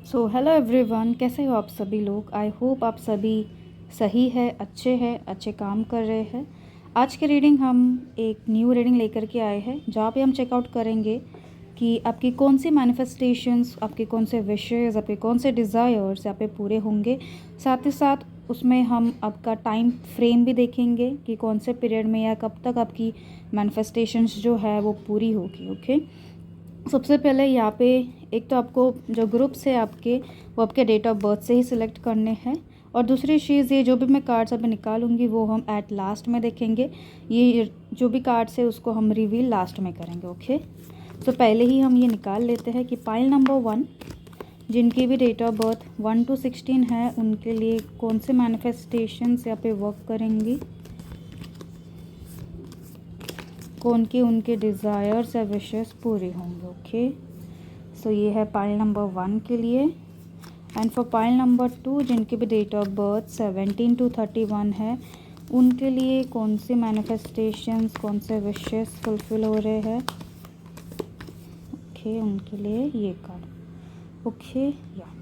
So hello everyone, कैसे हो आप सभी लोग। आई होप आप सभी सही है, अच्छे काम कर रहे हैं। आज की रीडिंग हम एक न्यू रीडिंग लेकर के आए हैं, जहाँ पे हम चेकआउट करेंगे कि आपकी कौन सी मैनिफेस्टेशंस, आपके कौन से विशेज़, आपके कौन से डिज़ायर्स यहाँ पे पूरे होंगे। साथ ही साथ उसमें हम आपका टाइम फ्रेम भी देखेंगे कि कौन से पीरियड में या कब तक आपकी मैनिफेस्टेशंस जो है वो पूरी होगी। ओके, सबसे पहले यहाँ पे एक तो आपको जो ग्रुप्स है आपके, वो आपके डेट ऑफ बर्थ से ही सिलेक्ट करने हैं। और दूसरी चीज़, ये जो भी मैं कार्ड्स अभी निकालूंगी वो हम एट लास्ट में देखेंगे। ये जो भी कार्ड्स है उसको हम रिवील लास्ट में करेंगे। ओके, तो पहले ही हम ये निकाल लेते हैं कि पाइल नंबर 1, जिनकी भी डेट ऑफ बर्थ 1 to 16 है, उनके लिए कौन से मैनिफेस्टेशंस यहाँ पे वर्क करेंगी, कौन के उनके डिज़ायर्स या विशेस पूरे होंगे। ओके, सो ये है पाइल नंबर 1 के लिए। एंड फॉर पाइल नंबर 2, जिनकी भी डेट ऑफ बर्थ 17 to 31 है, उनके लिए कौन से मैनिफेस्टेशंस, कौन से विशेस फुलफिल हो रहे हैं। ओके, उनके लिए ये कार्ड। ओके, या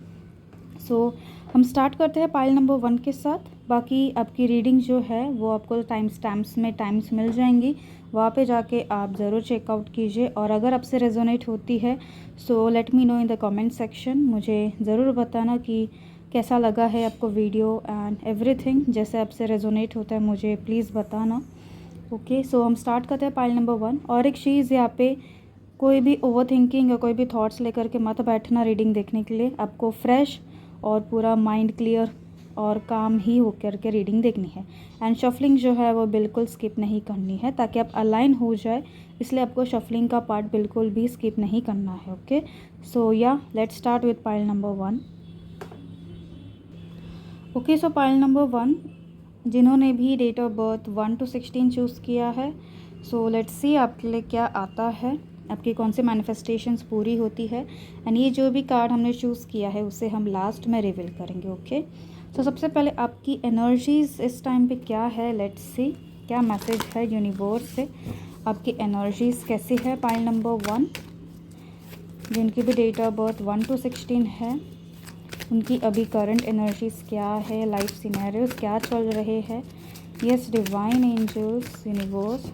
सो हम स्टार्ट करते हैं पाइल नंबर 1 के साथ। बाकी आपकी रीडिंग जो है वो आपको टाइम स्टैम्प्स में टाइम्स मिल जाएंगी, वहाँ पे जाके आप ज़रूर चेकआउट कीजिए। और अगर आपसे रेजोनेट होती है so let me know in the comment section. मुझे ज़रूर बताना कि कैसा लगा है आपको वीडियो एंड एवरीथिंग। जैसे आपसे रेजोनेट होता है मुझे प्लीज़ बताना। ओके, सो हम स्टार्ट करते हैं पाइल नंबर 1। और एक चीज़ यहाँ पे, कोई भी ओवर थिंकिंग या कोई भी थॉट्स लेकर के मत बैठना रीडिंग देखने के लिए। आपको फ्रेश और पूरा माइंड क्लियर और काम ही होकर के रीडिंग देखनी है। एंड शफलिंग जो है वो बिल्कुल स्किप नहीं करनी है, ताकि आप अलाइन हो जाए, इसलिए आपको शफलिंग का पार्ट बिल्कुल भी स्किप नहीं करना है। ओके, सो या let's start with pile number 1। Okay, so pile number 1, जिन्होंने भी date of birth 1 to 16 choose किया है, सो लेट्स सी आपके लिए क्या आता है, आपकी कौन सी मैनिफेस्टेशंस पूरी होती है। एंड ये जो भी कार्ड हमने चूज़ किया है उसे हम लास्ट में रिवील करेंगे। ओके, सो सबसे पहले आपकी एनर्जीज इस टाइम पे क्या है, लेट्स सी क्या मैसेज है यूनिवर्स से। आपकी एनर्जीज कैसी है पाइल नंबर 1, जिनकी भी डेट ऑफ बर्थ 1 to 16 है, उनकी अभी करंट एनर्जीज क्या है, लाइफ सिनेरियोज क्या चल रहे हैं। Yes divine angels, universe,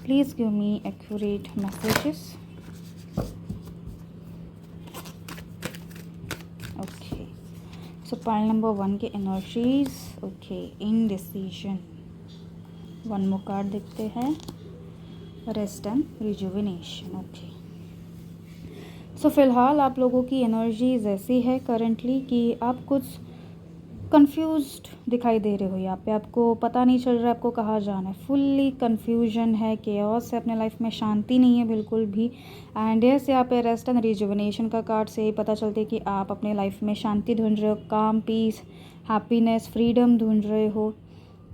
please give me accurate messages. Okay, so pile number 1 के energies. Okay, indecision. One more card देखते हैं, rest and rejuvenation. Okay, so फिलहाल आप लोगों की एनर्जीज ऐसी है करंटली कि आप कुछ कंफ्यूज्ड दिखाई दे रहे हो। यहाँ पे आपको पता नहीं चल रहा है आपको कहाँ जाना है, फुल्ली कंफ्यूजन है, केओस है, अपने लाइफ में शांति नहीं है बिल्कुल भी। एंड यस, यहाँ पे रेस्ट एंड रिजुविनेशन का कार्ड से ही पता चलता है कि आप अपने लाइफ में शांति ढूंढ रहे हो, काम, पीस, हैप्पीनेस, फ्रीडम ढूंढ रहे हो।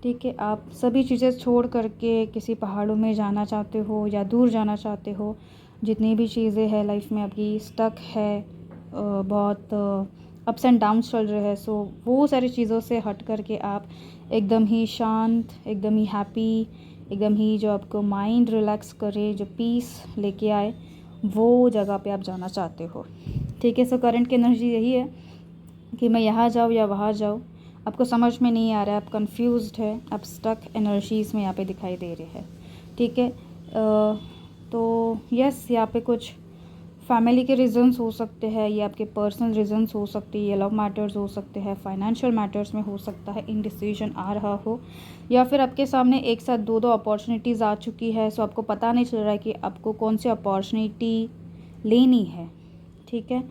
ठीक है, आप सभी चीज़ें छोड़ करके किसी पहाड़ों में जाना चाहते हो या दूर जाना चाहते हो। जितनी भी चीज़ें हैं लाइफ में आपकी स्टक है, बहुत अप्स एंड डाउन्स चल रहे हैं। सो वो सारी चीज़ों से हट करके आप एकदम ही शांत, एकदम ही हैप्पी, एकदम ही जो आपको माइंड रिलैक्स करे, जो पीस लेके आए, वो जगह पे आप जाना चाहते हो। ठीक है, सो करंट की एनर्जी यही है कि मैं यहाँ जाऊँ या वहाँ जाऊँ, आपको समझ में नहीं आ रहा है, आप कंफ्यूज्ड है, आप स्टक एनर्जीज़ में यहाँ पे दिखाई दे रहे हैं। ठीक है, तो यस, यहाँ पे कुछ फैमिली के रीजंस हो सकते हैं, ये आपके पर्सनल रीजंस हो सकते हैं, ये लव मैटर्स हो सकते हैं, फाइनेंशियल मैटर्स में हो सकता है इनडिसीजन आ रहा हो, या फिर आपके सामने एक साथ दो अपॉर्चुनिटीज़ आ चुकी है। सो आपको पता नहीं चल रहा है कि आपको कौन सी अपॉर्चुनिटी लेनी है। ठीक है,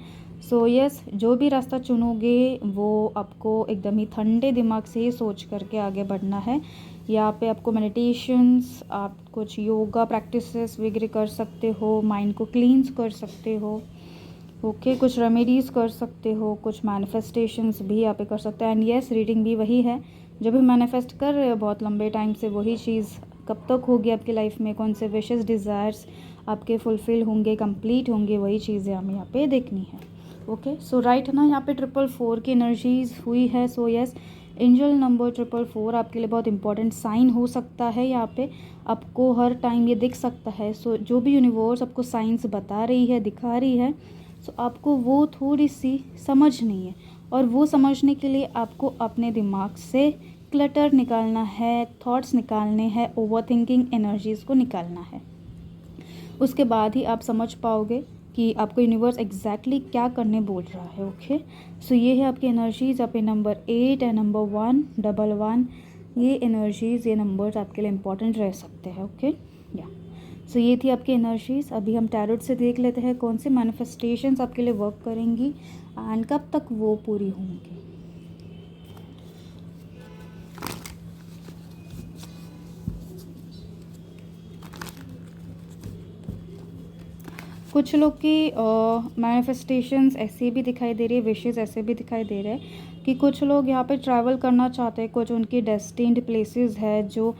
सो यस, जो भी रास्ता चुनोगे वो आपको एकदम ही ठंडे दिमाग से ही सोच करके आगे बढ़ना है। यहाँ पे आपको मेडिटेशंस, आप कुछ योगा प्रैक्टिसेस वगैरह कर सकते हो, माइंड को क्लींस कर सकते हो। ओके, कुछ रेमेडीज़ कर सकते हो, कुछ मैनिफेस्टेशंस भी यहाँ पे कर सकते हैं। एंड यस, रीडिंग भी वही है, जब भी मैनिफेस्ट कर रहे हो बहुत लंबे टाइम से, वही चीज़ कब तक होगी आपकी लाइफ में, कौन से विशेस, डिज़ायर्स आपके फुलफ़िल होंगे, कंप्लीट होंगे, वही चीज़ें हमें यहाँ पे देखनी है। ओके, सो राइट ना, यहाँ पे 444 की एनर्जीज हुई है। सो यस, एंजल नंबर 444 आपके लिए बहुत इंपॉर्टेंट साइन हो सकता है। यहाँ पे आपको हर टाइम ये दिख सकता है। सो जो भी यूनिवर्स आपको साइंस बता रही है, दिखा रही है, सो आपको वो थोड़ी सी समझनी है, और वो समझने के लिए आपको अपने दिमाग से क्लटर निकालना है, थॉट्स निकालने हैं, ओवर थिंकिंग एनर्जीज़ को निकालना है। उसके बाद ही आप समझ पाओगे कि आपको यूनिवर्स एग्जैक्टली क्या करने बोल रहा है। ओके, सो ये है आपकी एनर्जीज़। आप नंबर 8 एंड नंबर 111, ये एनर्जीज़, ये नंबर्स आपके लिए इम्पॉर्टेंट रह सकते हैं। ओके, या सो ये थी आपकी एनर्जीज़। अभी हम टैरोट से देख लेते हैं कौन सी मैनिफेस्टेशंस आपके लिए वर्क करेंगी एंड कब तक वो पूरी होंगी। कुछ लोग की मैनिफेस्टेशंस ऐसे भी दिखाई दे रही है, विशेज़ ऐसे भी दिखाई दे रहे हैं कि कुछ लोग यहाँ पे ट्रैवल करना चाहते हैं। कुछ उनकी डेस्टिन्ड प्लेसेस है जो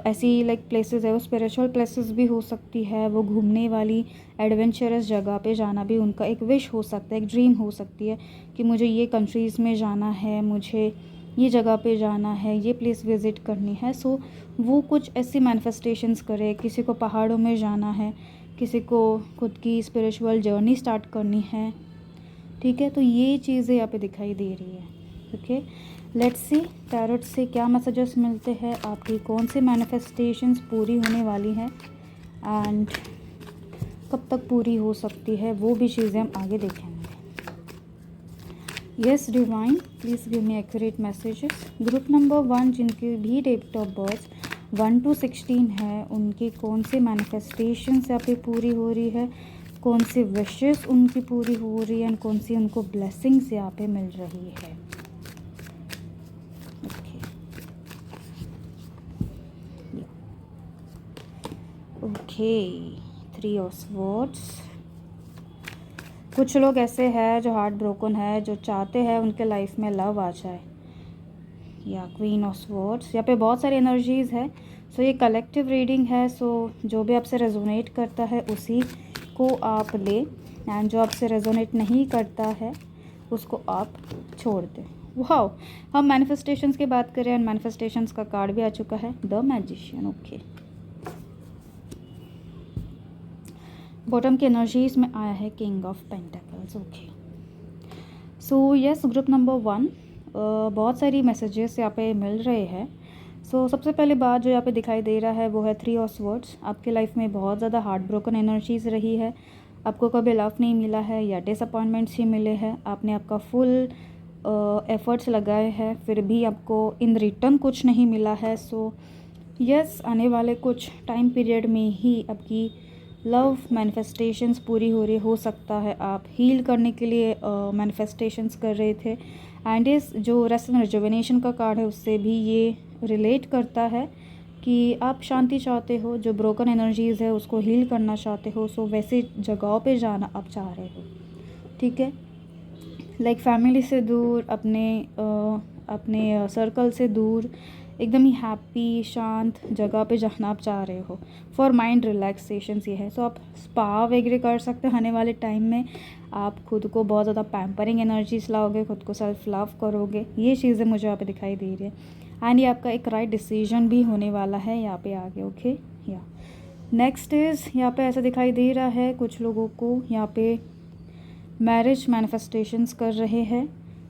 ऐसी लाइक प्लेसेस है, वो स्पिरिचुअल प्लेसेस भी हो सकती है, वो घूमने वाली एडवेंचरस जगह पे जाना भी उनका एक विश हो सकता है, एक ड्रीम हो सकती है कि मुझे ये कंट्रीज़ में जाना है, मुझे ये जगह पे जाना है, ये प्लेस विज़िट करनी है। सो वो कुछ ऐसी मैनिफेस्टेशंस करे। किसी को पहाड़ों में जाना है, किसी को खुद की स्पिरिचुअल जर्नी स्टार्ट करनी है। ठीक है, तो ये चीज़ें यहाँ पे दिखाई दे रही है। ओके, लेट्स सी टैरोट से क्या मैसेजेस मिलते हैं, आपकी कौन सी मैनिफेस्टेशंस पूरी होने वाली हैं एंड कब तक पूरी हो सकती है, वो भी चीज़ें हम आगे देखेंगे। Yes divine, please give me accurate messages. Group number 1 जिनकी भी डेट ऑफ बर्थ 1 to 16 है, उनकी कौन सी मैनिफेस्टेशंस यहाँ पे पूरी हो रही है, कौन सी विशेस उनकी पूरी हो रही है एंड कौन सी उनको ब्लेसिंग्स यहाँ पे मिल रही है। Okay, 3 of swords. कुछ लोग ऐसे हैं जो हार्ट ब्रोकन है, जो चाहते हैं उनके लाइफ में लव आ जाए, या क्वीन ऑफ स्वॉर्ड्स। यहाँ पे बहुत सारी एनर्जीज़ है। सो ये कलेक्टिव रीडिंग है। सो जो भी आपसे रेजोनेट करता है उसी को आप ले, एंड जो आपसे रेजोनेट नहीं करता है उसको आप छोड़ दें। वाओ, हम मैनिफेस्टेशंस की बात करें एंड मैनिफेस्टेशंस का कार्ड भी आ चुका है, द मैजिशियन। ओके, बॉटम की एनर्जीज में आया है king of pentacles. Okay, so yes, group number 1 बहुत सारी मैसेजेस यहाँ पे मिल रहे हैं। सो सबसे पहले बात जो यहाँ पे दिखाई दे रहा है वो है 3 ऑफ स्वॉर्ड्स। आपके लाइफ में बहुत ज़्यादा हार्ट ब्रोकन एनर्जीज़ रही है, आपको कभी लव नहीं मिला है या डिसअपॉइंटमेंट्स ही मिले हैं। आपने आपका फुल एफर्ट्स लगाए हैं, फिर भी आपको इन रिटर्न कुछ नहीं मिला है। सो यस, आने वाले कुछ टाइम पीरियड में ही आपकी लव मैनिफेस्टेशंस पूरी हो सकता है। आप हील करने के लिए मैनिफेस्टेशंस कर रहे थे, एंड इस जो रेस्ट एंड रिजुवेनेशन का कार्ड है उससे भी ये रिलेट करता है कि आप शांति चाहते हो, जो ब्रोकन एनर्जीज़ है उसको हील करना चाहते हो। सो वैसे जगहों पे जाना आप चाह रहे हो। ठीक है, लाइक फैमिली से दूर, अपने सर्कल से दूर, एकदम ही हैप्पी शांत जगह पे जाना आप चाह रहे हो फॉर माइंड रिलैक्सेशंस ये है। सो आप स्पा वगैरह कर सकते हो। आने वाले टाइम में आप खुद को बहुत ज़्यादा पैम्परिंग एनर्जीज लाओगे, खुद को सेल्फ लव करोगे, ये चीज़ें मुझे यहाँ पे दिखाई दे रही है। एंड ये आपका एक राइट डिसीजन भी होने वाला है यहाँ पे आगे। ओके, या नेक्स्ट इज़ यहाँ पे ऐसा दिखाई दे रहा है कुछ लोगों को यहाँ पे मैरिज मैनिफेस्टेशंस कर रहे हैं,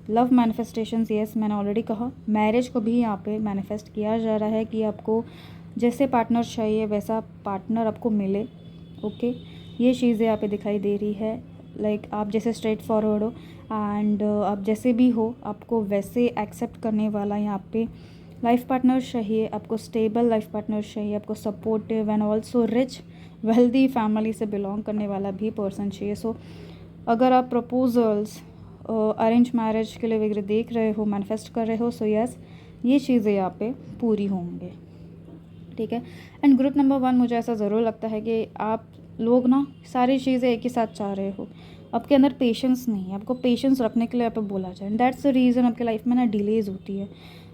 लव मैनिफेस्टेशंस। येस, मैंने ऑलरेडी कहा, मैरिज को भी यहाँ पे मैनिफेस्ट किया जा रहा है कि आपको जैसे पार्टनर चाहिए वैसा पार्टनर आपको मिले। ओके, ये चीज़ें यहाँ पे दिखाई दे रही है। लाइक आप जैसे स्ट्रेट फॉरवर्ड हो एंड आप जैसे भी हो, आपको वैसे एक्सेप्ट करने वाला यहाँ पे लाइफ पार्टनर चाहिए। आपको स्टेबल लाइफ पार्टनर चाहिए, आपको supportive and also rich wealthy family से बिलोंग करने वाला भी पर्सन चाहिए। सो अगर आप प्रपोजल्स अरेंज मैरिज के लिए वगैरह देख रहे हो, मैनिफेस्ट कर रहे हो, सो यस, ये चीज़ें यहाँ पे पूरी होंगे। ठीक है, एंड ग्रुप नंबर 1 मुझे ऐसा ज़रूर लगता है कि आप लोग ना सारी चीज़ें एक ही साथ चाह रहे हो, आपके अंदर पेशेंस नहीं है, आपको पेशेंस रखने के लिए यहाँ पे बोला जाए, एंड दैट्स द रीज़न आपके लाइफ में ना डिलेज होती है।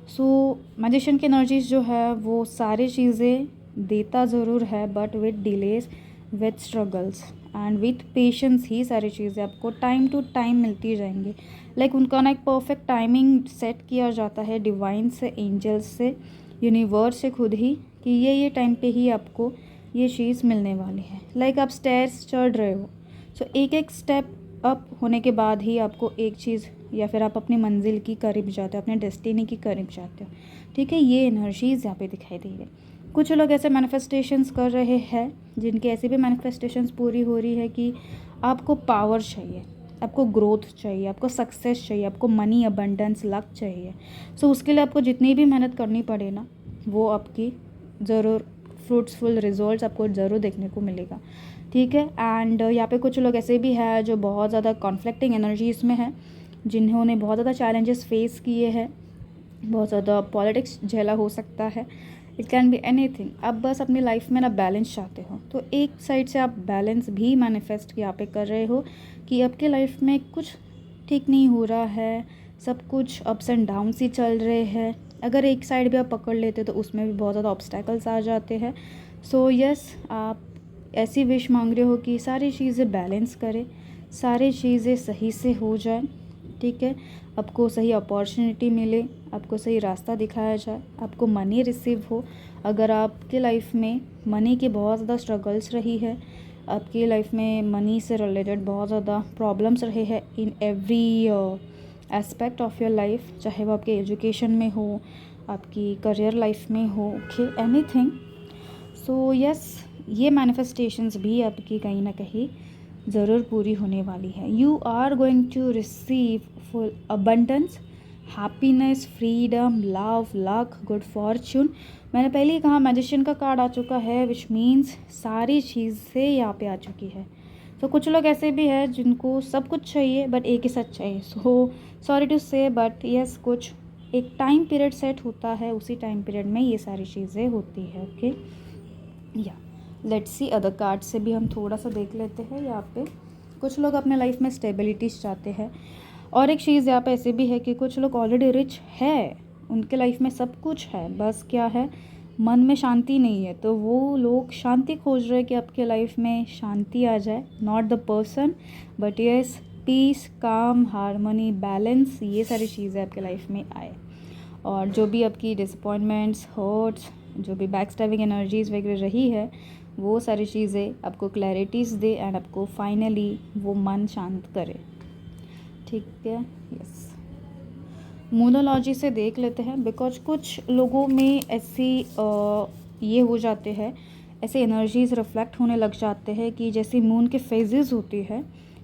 सो मैजिशियन की एनर्जीज जो है वो सारी चीज़ें देता ज़रूर है, but with delays, with struggles and with patience ही सारी चीज़ें आपको टाइम टू टाइम मिलती जाएंगी। लाइक उनका ना एक परफेक्ट टाइमिंग सेट किया जाता है डिवाइन से, एंजल्स से, यूनिवर्स से खुद ही, कि ये टाइम पे ही आपको ये चीज़ मिलने वाली है। लाइक आप स्टेयर्स चढ़ रहे हो, सो एक एक स्टेप अप होने के बाद ही आपको एक चीज़ या फिर आप अपनी मंजिल की करीब जाते हो, अपने डेस्टिनी की करीब जाते हो, ठीक है। ये एनर्जीज़ यहाँ पे दिखाई दे रही है। कुछ लोग ऐसे मैनिफेस्टेशंस कर रहे हैं जिनके ऐसी भी मैनिफेस्टेशंस पूरी हो रही है कि आपको पावर चाहिए, आपको ग्रोथ चाहिए, आपको सक्सेस चाहिए, आपको मनी अबंडेंस लक चाहिए। सो उसके लिए आपको जितनी भी मेहनत करनी पड़े ना, वो आपकी ज़रूर फ्रूट्सफुल रिजल्ट्स आपको ज़रूर देखने को मिलेगा, ठीक है। एंड यहाँ पे कुछ लोग ऐसे भी हैं जो बहुत ज़्यादा कॉन्फ्लिक्टिंग एनर्जीज़ में हैं, जिन्होंने बहुत ज़्यादा चैलेंजेस फेस किए हैं, बहुत ज़्यादा पॉलिटिक्स झेला हो सकता है, इट कैन बी एनीथिंग। आप बस अपनी लाइफ में ना बैलेंस चाहते हो, तो एक साइड से आप बैलेंस भी मैनिफेस्ट यहाँ पे कर रहे हो कि आपके लाइफ में कुछ ठीक नहीं हो रहा है, सब कुछ अप्स एंड डाउन्स ही चल रहे हैं। अगर एक साइड भी आप पकड़ लेते तो उसमें भी बहुत ज़्यादा ऑब्स्टैकल्स आ जाते हैं। सो यस, आप ऐसी विश मांग रहे हो कि सारी चीज़ें बैलेंस करें, सारी चीज़ें सही से हो जाए, ठीक है। आपको सही अपॉर्चुनिटी मिले, आपको सही रास्ता दिखाया जाए, आपको मनी रिसीव हो। अगर आपके लाइफ में मनी की बहुत ज़्यादा स्ट्रगल्स रही है, आपकी लाइफ में मनी से रिलेटेड बहुत ज़्यादा प्रॉब्लम्स रहे हैं in every aspect of your life, चाहे वो आपके एजुकेशन में हो, आपकी करियर लाइफ में हो, ओके, एनीथिंग। सो यस, ये मैनिफेस्टेशंस भी आपकी कहीं ना कहीं ज़रूर पूरी होने वाली है। You are going to receive full abundance, happiness, freedom, love, luck, good fortune. मैंने पहले ही कहा मैजिशियन का कार्ड आ चुका है, विच मीन्स सारी चीज़ें यहाँ पे आ चुकी है। तो कुछ लोग ऐसे भी हैं जिनको सब कुछ चाहिए बट एक ही सच चाहिए। सो सॉरी टू से बट यस, कुछ एक टाइम पीरियड सेट होता है, उसी टाइम पीरियड में ये सारी चीज़ें होती है, ओके। या लेट्स सी अदर कार्ड से भी हम थोड़ा सा देख लेते हैं। यहाँ पे कुछ लोग अपने लाइफ में स्टेबिलिटीज चाहते हैं, और एक चीज़ यहाँ पे ऐसे भी है कि कुछ लोग ऑलरेडी रिच है, उनके लाइफ में सब कुछ है, बस क्या है, मन में शांति नहीं है। तो वो लोग शांति खोज रहे हैं कि आपके लाइफ में शांति आ जाए, not the person but yes, peace, calm, harmony, balance, ये सारी चीज़ें आपके लाइफ में आए। और जो भी आपकी डिसअपॉइंटमेंट्स, हर्ट्स, जो भी बैक स्टैबिंग एनर्जीज़ वगैरह रही है, वो सारी चीज़ें आपको क्लैरिटीज़ दे एंड आपको फाइनली वो मन शांत करे, ठीक है। यस, मोनोलॉजी से देख लेते हैं, बिकॉज कुछ लोगों में ऐसी ये हो जाते हैं, ऐसे एनर्जीज़ रिफ्लेक्ट होने लग जाते हैं कि जैसे मून के फेजेस होती है,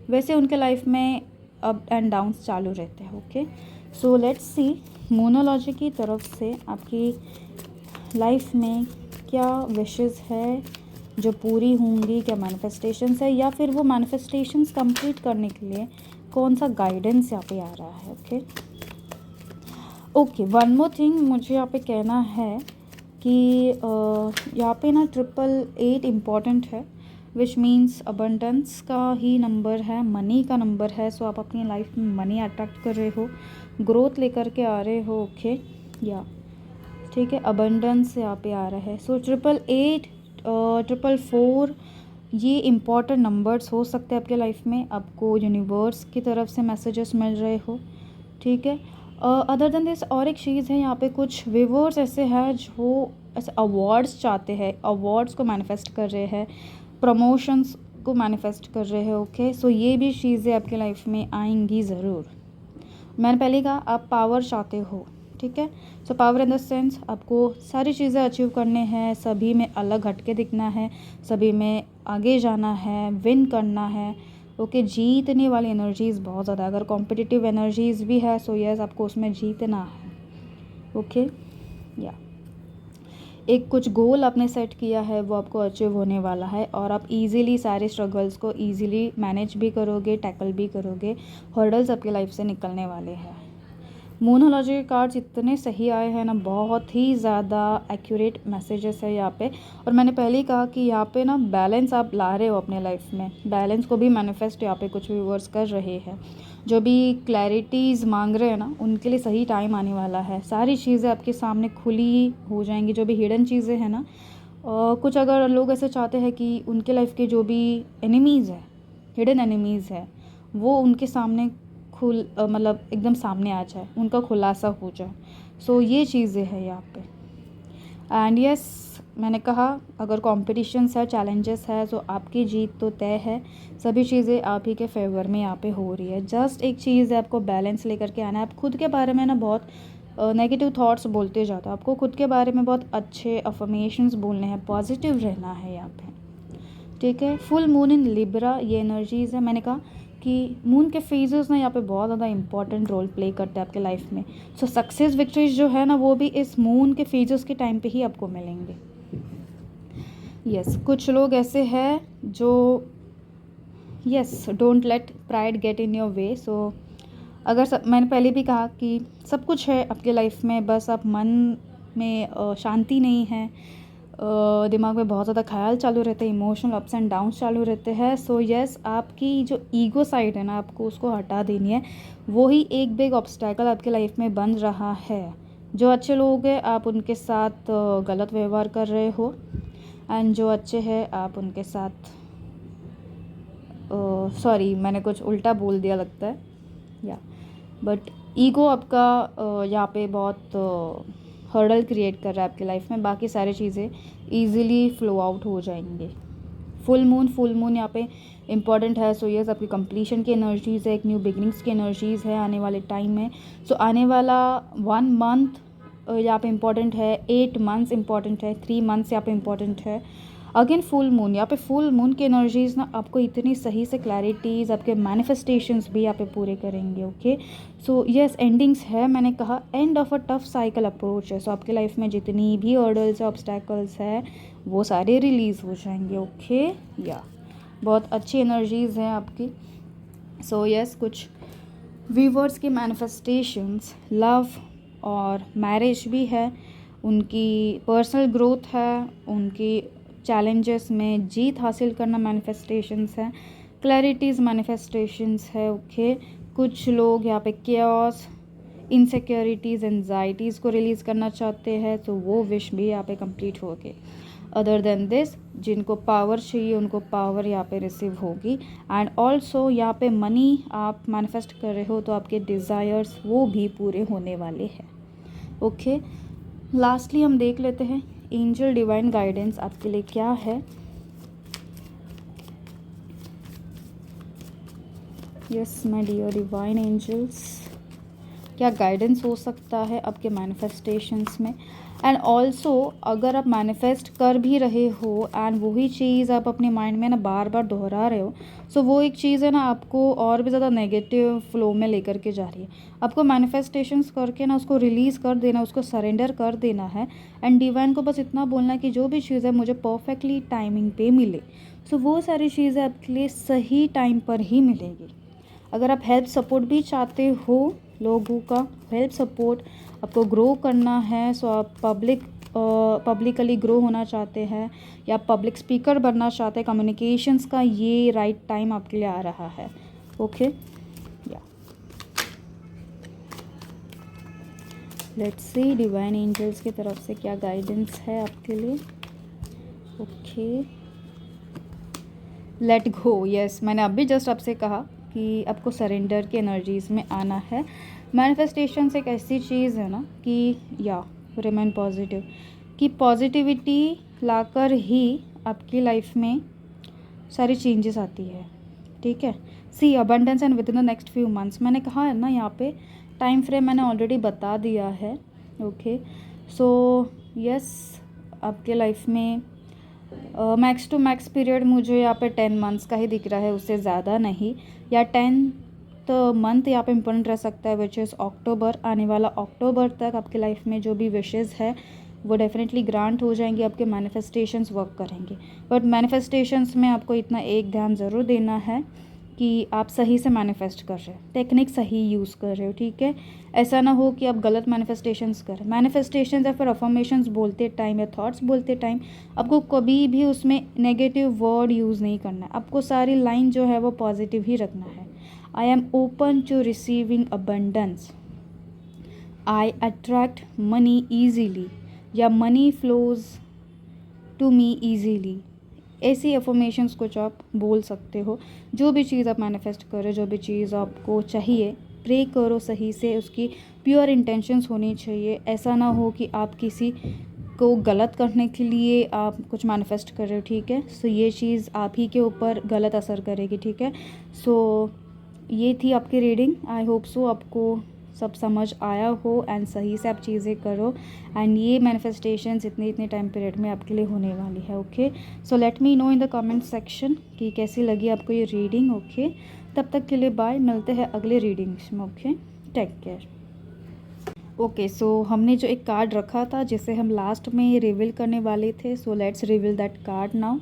वैसे उनके लाइफ में अप एंड डाउन्स चालू रहते हैं, ओके। सो लेट्स सी मोनोलॉजी की तरफ से आपकी लाइफ में क्या विशेस है जो पूरी होंगी, क्या मैनिफेस्टेशंस है, या फिर वो मैनिफेस्टेशंस कंप्लीट करने के लिए कौन सा गाइडेंस यहाँ पे आ रहा है, ओके। वन मोर थिंग मुझे यहाँ पे कहना है कि यहाँ पे ना 888 इम्पॉर्टेंट है, विच मीन्स अबंडेंस का ही नंबर है, मनी का नंबर है। सो आप अपनी लाइफ में मनी अट्रैक्ट कर रहे हो, ग्रोथ लेकर के आ रहे हो, ओके, या ठीक है, अबंडेंस यहाँ पे आ रहा है। सो 888, 444, ये इम्पॉर्टेंट नंबर्स हो सकते हैं आपके लाइफ में, आपको यूनिवर्स की तरफ से मैसेजेस मिल रहे हो, ठीक है। अदर देन दिस और एक चीज़ है, यहाँ पे कुछ व्यूअर्स ऐसे हैं जो ऐसे अवार्ड्स चाहते हैं, अवार्ड्स को मैनिफेस्ट कर रहे हैं, प्रमोशंस को मैनिफेस्ट कर रहे हैं, ओके। सो ये भी चीज़ें आपके लाइफ में आएंगी ज़रूर। मैंने पहले कहा आप पावर चाहते हो, ठीक है। So power in the sense आपको सारी चीज़ें अचीव करने हैं, सभी में अलग हटके दिखना है, सभी में आगे जाना है, विन करना है, ओके। जीतने वाली एनर्जीज़ बहुत ज़्यादा, अगर कॉम्पिटिटिव एनर्जीज़ भी है सो यस, आपको उसमें जीतना है, ओके। या एक कुछ गोल आपने सेट किया है, वो आपको अचीव होने वाला है, और आप इजीली सारे स्ट्रगल्स को इजीली मैनेज भी करोगे, टैकल भी करोगे, हर्डल्स आपकी लाइफ से निकलने वाले हैं। मोनोलॉजी के कार्ड्स इतने सही आए हैं ना, बहुत ही ज़्यादा एक्यूरेट मैसेजेस है यहाँ पे। और मैंने पहले ही कहा कि यहाँ पे ना बैलेंस आप ला रहे हो अपने लाइफ में, बैलेंस को भी मैनिफेस्ट यहाँ पे कुछ व्यूअर्स कर रहे हैं, जो भी क्लैरिटीज़ मांग रहे हैं ना, उनके लिए सही टाइम आने वाला है, सारी चीज़ें आपके सामने खुली हो जाएंगी, जो भी हिडन चीज़ें हैं ना। कुछ अगर लोग ऐसे चाहते हैं कि उनके लाइफ के जो भी एनिमीज़ है, हिडन एनिमीज़ है, वो उनके सामने मतलब एकदम सामने आ जाए, उनका खुलासा हो जाए। सो ये चीज़ें हैं यहाँ पे। एंड यस, मैंने कहा अगर कॉम्पिटिशन्स है, चैलेंजेस है, तो आपकी जीत तो तय है। सभी चीज़ें आप ही के फेवर में यहाँ पे हो रही है। जस्ट एक चीज़ है, आपको बैलेंस लेकर के आना है। आप खुद के बारे में ना बहुत नेगेटिव थॉट्स बोलते जाते हो। आपको खुद के बारे में बहुत अच्छे अफर्मेशंस बोलने हैं, पॉजिटिव रहना है यहाँ पे, ठीक है। फुल मून इन लिब्रा ये एनर्जीज़ है। मैंने कहा कि मून के फेजेस ना यहाँ पे बहुत ज़्यादा इंपॉर्टेंट रोल प्ले करते हैं आपके लाइफ में। सो सक्सेस विक्ट्रीज जो है ना, वो भी इस मून के फेजेस के टाइम पे ही आपको मिलेंगे। यस, कुछ लोग ऐसे हैं जो don't let pride get in your way. So अगर मैंने पहले भी कहा कि सब कुछ है आपके लाइफ में, बस आप मन में शांति नहीं है, दिमाग में बहुत ज़्यादा ख्याल चालू रहते हैं, इमोशनल अप्स एंड डाउन्स चालू रहते हैं। सो यस, आपकी जो ईगो साइड है ना, आपको उसको हटा देनी है। वो ही एक बिग ऑब्स्टैकल आपके लाइफ में बन रहा है। जो अच्छे लोग हैं आप उनके साथ गलत व्यवहार कर रहे हो, एंड जो अच्छे हैं आप उनके साथ सॉरी मैंने कुछ उल्टा बोल दिया लगता है, या बट ईगो आपका यहाँ पे बहुत हर्डल क्रिएट कर रहा है आपकी लाइफ में। बाकी सारी चीज़ें ईजिली फ्लो आउट हो जाएंगे। फुल मून यहाँ पे इम्पॉर्टेंट है। सो यस, आपकी कंप्लीशन की एनर्जीज़ है, एक न्यू बिगनिंग्स की एनर्जीज़ है आने वाले टाइम में। सो आने वाला 1 मंथ यहाँ पे इम्पॉर्टेंट है, 8 मंथ्स इम्पॉर्टेंट है, 3 मंथ्स यहाँ पे इम्पॉर्टेंट है। अगेन फुल मून, यहाँ पे फुल मून की एनर्जीज़ ना आपको इतनी सही से क्लैरिटीज़, आपके मैनिफेस्टेशंस भी यहाँ पे पूरे करेंगे। ओके, सो यस, एंडिंग्स है। मैंने कहा end of a tough cycle approach है। सो आपके लाइफ में जितनी भी हर्डल्स है, ऑब्स्टैकल्स है, वो सारे रिलीज़ हो जाएंगे। ओके, या बहुत अच्छी एनर्जीज़ हैं आपकी। सो यस, कुछ वीवर्स की मैनिफेस्टेशंस लव और मैरिज भी है, उनकी पर्सनल ग्रोथ है, उनकी चैलेंजेस में जीत हासिल करना मैनिफेस्टेशंस है, क्लैरिटीज़ मैनिफेस्टेशंस है। ओके, कुछ लोग यहाँ पे केओस, इनसिक्योरिटीज़, एंजाइटीज़ को रिलीज़ करना चाहते हैं, तो वो विश भी यहाँ पे कंप्लीट हो गए। अदर देन दिस, जिनको पावर चाहिए उनको पावर यहाँ पे रिसीव होगी। एंड ऑल्सो यहाँ पे मनी आप मैनिफेस्ट कर रहे हो, तो आपके डिज़ायर्स वो भी पूरे होने वाले हैं। ओके, लास्टली हम देख लेते हैं एंजल डिवाइन गाइडेंस आपके लिए क्या है। Yes my dear divine angels, क्या गाइडेंस हो सकता है आपके मैनिफेस्टेशंस में। एंड ऑल्सो अगर आप मैनिफेस्ट कर भी रहे हो एंड वही चीज़ आप अपने माइंड में ना बार बार दोहरा रहे हो, सो वो एक चीज़ है ना आपको और भी ज़्यादा नेगेटिव फ्लो में लेकर के जा रही है। आपको मैनिफेस्टेशंस करके ना उसको रिलीज़ कर देना, उसको सरेंडर कर देना है। एंड डिवाइन को बस इतना बोलना है कि जो भी चीज़ है मुझे परफेक्टली टाइमिंग पे मिले। सो वो सारी चीज़ें आपके लिए सही टाइम पर ही मिलेगी। अगर आप हेल्प सपोर्ट भी चाहते हो, लोगों का हेल्प सपोर्ट आपको ग्रो करना है, सो आप पब्लिकली ग्रो होना चाहते हैं या पब्लिक स्पीकर बनना चाहते हैं, कम्युनिकेशंस का ये राइट टाइम आपके लिए आ रहा है। ओके, या लेट्स सी डिवाइन एंजल्स की तरफ से क्या गाइडेंस है आपके लिए। Okay, let go. यस, मैंने अभी जस्ट आपसे कहा कि आपको सरेंडर की एनर्जीज़ में आना है। मैनिफेस्टेशंस एक ऐसी चीज़ है ना कि या रिमेन पॉजिटिव, कि पॉजिटिविटी लाकर ही आपकी लाइफ में सारी चेंजेस आती है। ठीक है, see abundance and within the next few months, मैंने कहा है ना यहाँ पे टाइम फ्रेम मैंने ऑलरेडी बता दिया है। ओके, सो यस, आपके लाइफ में मैक्स टू मैक्स पीरियड मुझे यहाँ पे 10 मंथ्स का ही दिख रहा है, उससे ज़्यादा नहीं, या 10th मंथ यहाँ पे इम्पोर्टेंट रह सकता है, विच इज़ अक्टूबर। आने वाला अक्टूबर तक आपके लाइफ में जो भी विशेज़ है वो डेफिनेटली ग्रांट हो जाएंगे, आपके मैनिफेस्टेशंस वर्क करेंगे। बट मैनिफेस्टेशंस में आपको इतना एक ध्यान ज़रूर देना है कि आप सही से मैनिफेस्ट कर रहे हो, टेक्निक सही यूज़ कर रहे हो। ठीक है, ऐसा ना हो कि आप गलत मैनिफेस्टेशंस करें। मैनिफेस्टेशंस या फिर अफर्मेशंस बोलते टाइम या थॉट्स बोलते टाइम आपको कभी भी उसमें नेगेटिव वर्ड यूज़ नहीं करना है। आपको सारी लाइन जो है वो पॉजिटिव ही रखना है। I am open to receiving abundance, I attract money easily, या money flows to me easily. ऐसी अफर्मेशंस कुछ आप बोल सकते हो। जो भी चीज़ आप मैनिफेस्ट करो, जो भी चीज़ आपको चाहिए, प्रे करो सही से, उसकी प्योर इंटेंशंस होनी चाहिए। ऐसा ना हो कि आप किसी को गलत करने के लिए आप कुछ मैनिफेस्ट कर रहे हो, ठीक है। सो ये चीज़ आप ही के ऊपर गलत असर करेगी, ठीक है। सो ये थी आपकी रीडिंग। आई होप सो आपको सब समझ आया हो एंड सही से आप चीज़ें करो एंड ये मैनिफेस्टेशंस इतने टाइम पीरियड में आपके लिए होने वाली है, okay. So let me know in the comment section कि कैसी लगी आपको ये रीडिंग, ओके। तब तक के लिए बाय, मिलते हैं अगले रीडिंग्स में, okay. Take care. Okay, so हमने जो एक कार्ड रखा था जिसे हम लास्ट में रिवील करने वाले थे, so let's reveal that card now.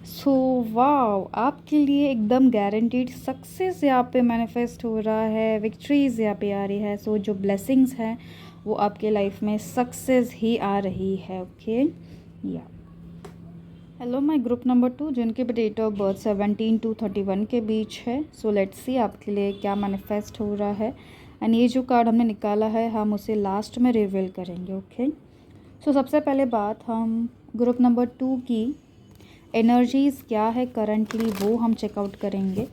So wow, आपके लिए एकदम गारंटीड सक्सेस यहाँ पे मैनिफेस्ट हो रहा है, विक्ट्रीज यहाँ पे आ रही है। सो जो ब्लेसिंग्स हैं वो आपके लाइफ में सक्सेस ही आ रही है, ओके। या हेलो माय ग्रुप नंबर 2 जिनके भी डेट ऑफ बर्थ 17 to 31 के बीच है। सो लेट्स सी आपके लिए क्या मैनिफेस्ट हो रहा है एंड ये जो कार्ड हमने निकाला है हम उसे लास्ट में रिवील करेंगे, ओके। सो सबसे पहले बात, हम ग्रुप नंबर 2 की एनर्जीज़ क्या है करंटली वो हम चेकआउट करेंगे,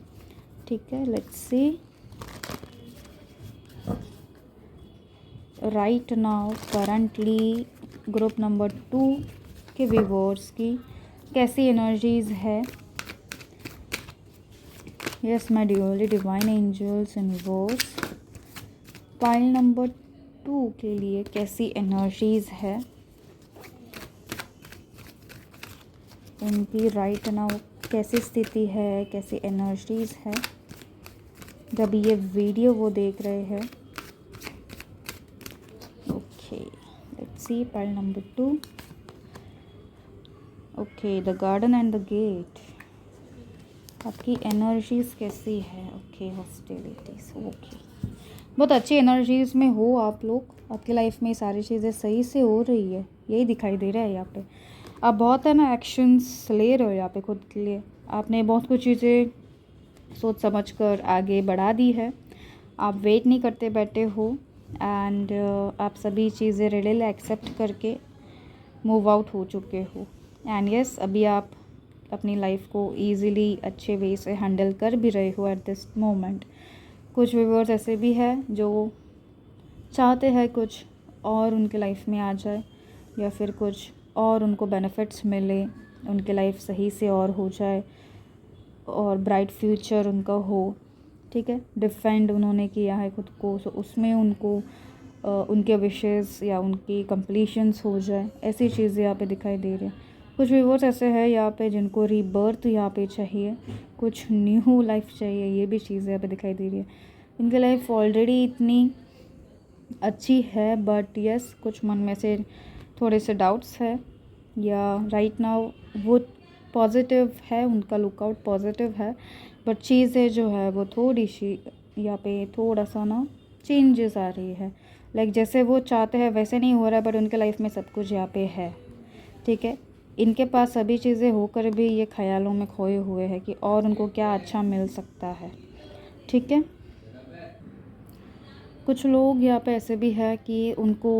ठीक है। Let's see right now currently group number 2 के व्यूअर्स की कैसी एनर्जीज़ है। Yes my dearly divine angels and viewers, pile number 2 के लिए कैसी एनर्जीज़ है उनकी राइट नाउ, कैसी स्थिति है, कैसी एनर्जीज़ है जब ये वीडियो वो देख रहे हैं, okay. Let's see pile number 2, okay. The garden and the gate, आपकी एनर्जीज़ कैसी है, ओके। Hostilities, okay. बहुत अच्छी एनर्जीज़ में हो आप लोग, आपकी लाइफ में सारी चीज़ें सही से हो रही है, यही दिखाई दे रहा है यहाँ पे। आप बहुत है ना एक्शंस ले रहे हो यहाँ पे खुद के लिए, आपने बहुत कुछ चीज़ें सोच समझ कर आगे बढ़ा दी है, आप वेट नहीं करते बैठे हो एंड आप सभी चीज़ें रेडीली एक्सेप्ट करके मूव आउट हो चुके हो एंड यस अभी आप अपनी लाइफ को ईज़िली अच्छे वे से हैंडल कर भी रहे हो एट दिस मोमेंट। कुछ व्यूअर्स ऐसे भी हैं जो चाहते हैं कुछ और उनके लाइफ में आ जाए या फिर कुछ और उनको बेनिफिट्स मिले, उनके लाइफ सही से और हो जाए और ब्राइट फ्यूचर उनका हो, ठीक है। डिफेंड उन्होंने किया है खुद को, सो उसमें उनको उनके विशेस या उनकी कंप्लीशंस हो जाए, ऐसी चीज़ें यहाँ पे दिखाई दे रही हैं। कुछ व्यूअर्स ऐसे हैं यहाँ पे जिनको रीबर्थ यहाँ पे चाहिए, कुछ न्यू लाइफ चाहिए, ये भी चीज़ें यहाँ पे दिखाई दे रही है। उनकी लाइफ ऑलरेडी इतनी अच्छी है बट यस कुछ मन में से थोड़े से डाउट्स है या राइट नाउ वो पॉजिटिव है, उनका लुकआउट पॉजिटिव है बट चीज़ें जो है वो थोड़ी सी यहाँ पे थोड़ा सा ना चेंजेस आ रही है। लाइक जैसे वो चाहते हैं वैसे नहीं हो रहा है बट उनके लाइफ में सब कुछ यहाँ पे है, ठीक है। इनके पास सभी चीज़ें होकर भी ये ख्यालों में खोए हुए हैं कि और उनको क्या अच्छा मिल सकता है, ठीक है। कुछ लोग यहाँ पे ऐसे भी है कि उनको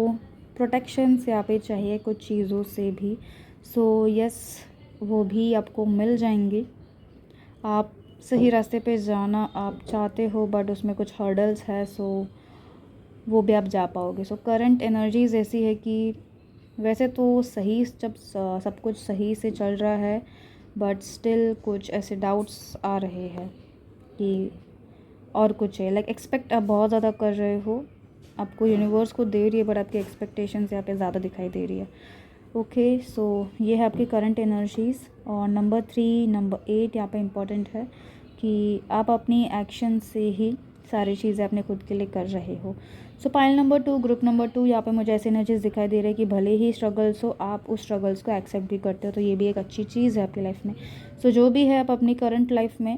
प्रोटेक्शंस यहाँ पे चाहिए कुछ चीज़ों से भी, सो यस वो भी आपको मिल जाएंगी। आप सही रास्ते पे जाना आप चाहते हो बट उसमें कुछ हर्डल्स है, सो वो भी आप जा पाओगे। सो करंट एनर्जीज़ ऐसी है कि वैसे तो सही जब सब कुछ सही से चल रहा है बट स्टिल कुछ ऐसे डाउट्स आ रहे हैं कि और कुछ है। लाइक एक्सपेक्ट आप बहुत ज़्यादा कर रहे हो, आपको यूनिवर्स को दे रही है बट आपकी एक्सपेक्टेशंस यहाँ पे ज़्यादा दिखाई दे रही है, ओके। सो ये है आपकी करंट एनर्जीज़। और नंबर 3 नंबर 8 यहाँ पे इम्पॉर्टेंट है कि आप अपनी एक्शन से ही सारी चीज़ें अपने खुद के लिए कर रहे हो। सो पाइल नंबर 2 ग्रुप नंबर 2 यहाँ पे मुझे ऐसी एनर्जीज दिखाई दे रही है कि भले ही स्ट्रगल्स हो आप उस स्ट्रगल्स को एक्सेप्ट भी करते हो, तो ये भी एक अच्छी चीज़ है आपकी लाइफ में। सो जो भी है आप अपनी करंट लाइफ में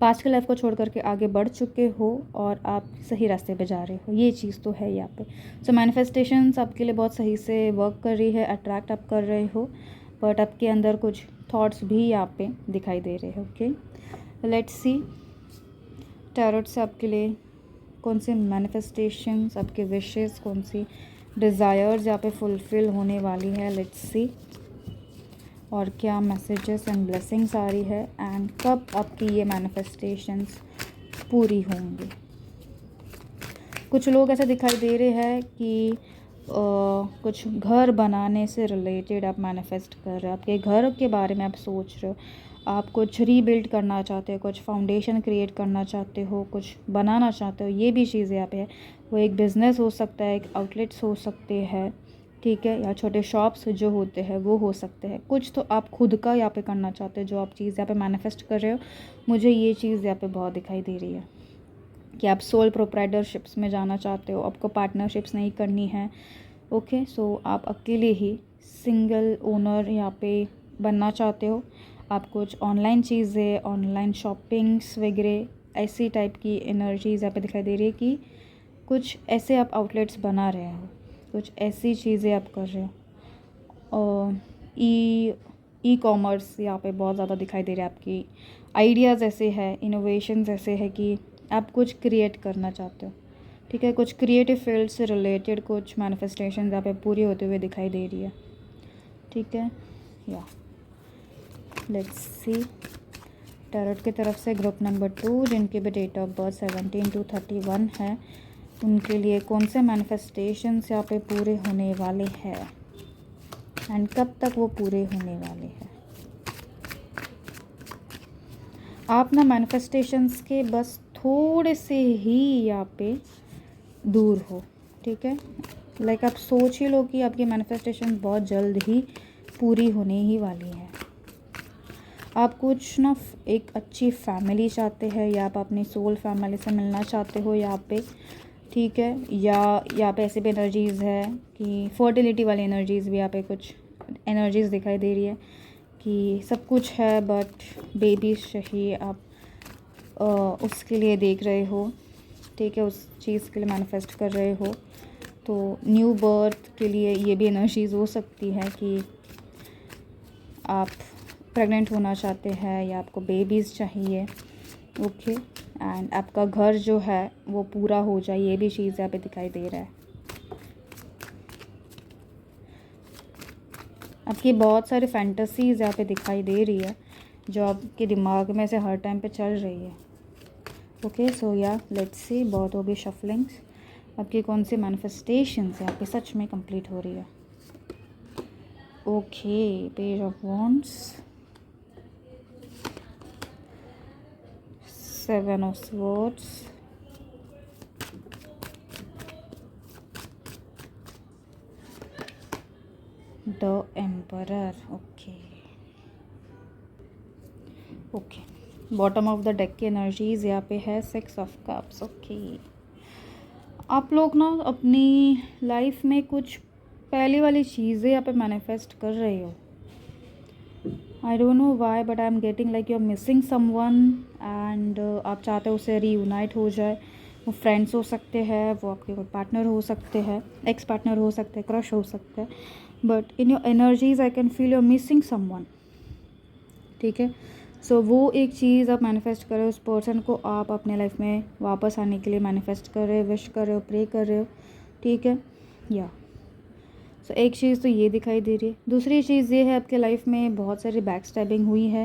पास्ट की लाइफ को छोड़ करके आगे बढ़ चुके हो और आप सही रास्ते पे जा रहे हो, ये चीज़ तो है यहाँ पे। सो मैनिफेस्टेशंस आपके लिए बहुत सही से वर्क कर रही है, अट्रैक्ट आप कर रहे हो बट आपके अंदर कुछ थॉट्स भी यहाँ पे दिखाई दे रहे हैं, ओके। लेट्स सी टैरोट से आपके लिए कौन से मैनिफेस्टेशंस, आपके विशेस, कौन सी डिज़ायर्स यहाँ पे फुलफ़िल होने वाली है, लेट्स सी। और क्या मैसेजेस एंड ब्लेसिंग्स आ रही है एंड कब आपकी ये मैनिफेस्टेशंस पूरी होंगी। कुछ लोग ऐसा दिखाई दे रहे हैं कि कुछ घर बनाने से रिलेटेड आप मैनिफेस्ट कर रहे हो, आपके घर के बारे में आप सोच रहे हो, आप कुछ रीबिल्ड करना चाहते हो, कुछ फाउंडेशन क्रिएट करना चाहते हो, कुछ बनाना चाहते हो, ये भी चीज़ यहाँ पे है। वो एक बिज़नेस हो सकता है, एक आउटलेट्स हो सकते हैं, ठीक है, या छोटे शॉप्स जो होते हैं वो हो सकते हैं। कुछ तो आप खुद का यहाँ पे करना चाहते हो, जो आप चीज़ यहाँ पे मैनिफेस्ट कर रहे हो। मुझे ये चीज़ यहाँ पे बहुत दिखाई दे रही है कि आप सोल प्रोप्राइटरशिप्स में जाना चाहते हो, आपको पार्टनरशिप्स नहीं करनी है। ओके, सो आप अकेले ही सिंगल ओनर यहाँ पे बनना चाहते हो। आप कुछ ऑनलाइन चीज़ें, ऑनलाइन शॉपिंग्स वगैरह ऐसी टाइप की एनर्जीज़ यहाँ पे दिखाई दे रही है कि कुछ ऐसे आप आउटलेट्स बना रहे हो, कुछ ऐसी चीज़ें आप कर रहे हो। और ई कॉमर्स यहाँ पे बहुत ज़्यादा दिखाई दे रहा है। आपकी आइडियाज़ ऐसे है, इनोवेशंस ऐसे है कि आप कुछ क्रिएट करना चाहते हो, ठीक है। कुछ क्रिएटिव फील्ड से रिलेटेड कुछ मैनिफेस्टेशन यहाँ पे पूरी होते हुए दिखाई दे रही है, ठीक है। या लेट्स सी टैरोट की तरफ से ग्रुप नंबर 2, जिनके भी डेट ऑफ बर्थ 17 to 31 है, उनके लिए कौन से मैनिफेस्टेशंस यहाँ पे पूरे होने वाले हैं एंड कब तक वो पूरे होने वाले हैं। आप ना मैनिफेस्टेशंस के बस थोड़े से ही यहाँ पे दूर हो, ठीक है। लाइक आप सोच ही लो कि आपकी मैनिफेस्टेशन बहुत जल्द ही पूरी होने ही वाली है। आप कुछ ना एक अच्छी फैमिली चाहते हैं, या आप अपनी सोल फैमिली से मिलना चाहते हो यहाँ पे, ठीक है। या यहाँ पे ऐसे भी एनर्जीज़ है कि फर्टिलिटी वाली एनर्जीज़ भी यहाँ पे कुछ एनर्जीज़ दिखाई दे रही है कि सब कुछ है बट बेबीज चाहिए, आप उसके लिए देख रहे हो, ठीक है, उस चीज़ के लिए मैनिफेस्ट कर रहे हो। तो न्यू बर्थ के लिए ये भी एनर्जीज़ हो सकती है कि आप प्रेग्नेंट होना चाहते हैं या आपको बेबीज़ चाहिए, ओके। एंड आपका घर जो है वो पूरा हो जाए, ये भी चीज़ यहाँ पे दिखाई दे रहा है। आपकी बहुत सारी फैंटेसीज़ यहाँ पे दिखाई दे रही है जो आपके दिमाग में से हर टाइम पे चल रही है, ओके। सो या लेट्स सी, बहुत होगी शफलिंग्स, आपकी कौन सी मैनिफेस्टेशंस यहाँ पे सच में कंप्लीट हो रही है। Okay, page of wands, 7 of swords, the emperor, okay. Bottom of the deck की एनर्जीज यहाँ पे है 6 of cups, ओके। आप लोग ना अपनी लाइफ में कुछ पहले वाली चीज़ें यहाँ पे मैनिफेस्ट कर रहे हो। I don't know why but I am getting like you are missing someone and आप चाहते हो उसे रीयूनाइट हो जाए। वो फ्रेंड्स हो सकते हैं, वो आपके कोई पार्टनर हो सकते हैं, एक्स पार्टनर हो सकते हैं, क्रश हो सकते हैं, but in your energies I can feel you are missing someone, ठीक है। सो वो एक चीज़ आप मैनिफेस्ट कर रहे हो, उस पर्सन को आप अपने लाइफ में वापस आने के लिए मैनिफेस्ट कर रहे हो, विश कर रहे हो, प्रे कर रहे हो, ठीक है। या सो एक चीज़ तो ये दिखाई दे रही है। दूसरी चीज़ ये है, आपके लाइफ में बहुत सारी बैक स्टैबिंग हुई है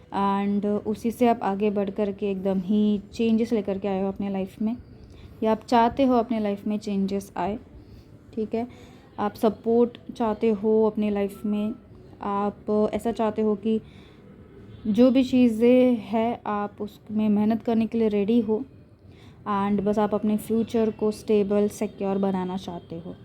एंड उसी से आप आगे बढ़ कर के एकदम ही चेंजेस लेकर के आए हो अपने लाइफ में, या आप चाहते हो अपने लाइफ में चेंजेस आए, ठीक है। आप सपोर्ट चाहते हो अपने लाइफ में, आप ऐसा चाहते हो कि जो भी चीज़ें है आप उसमें मेहनत करने के लिए रेडी हो एंड बस आप अपने फ्यूचर को स्टेबल सिक्योर बनाना चाहते हो।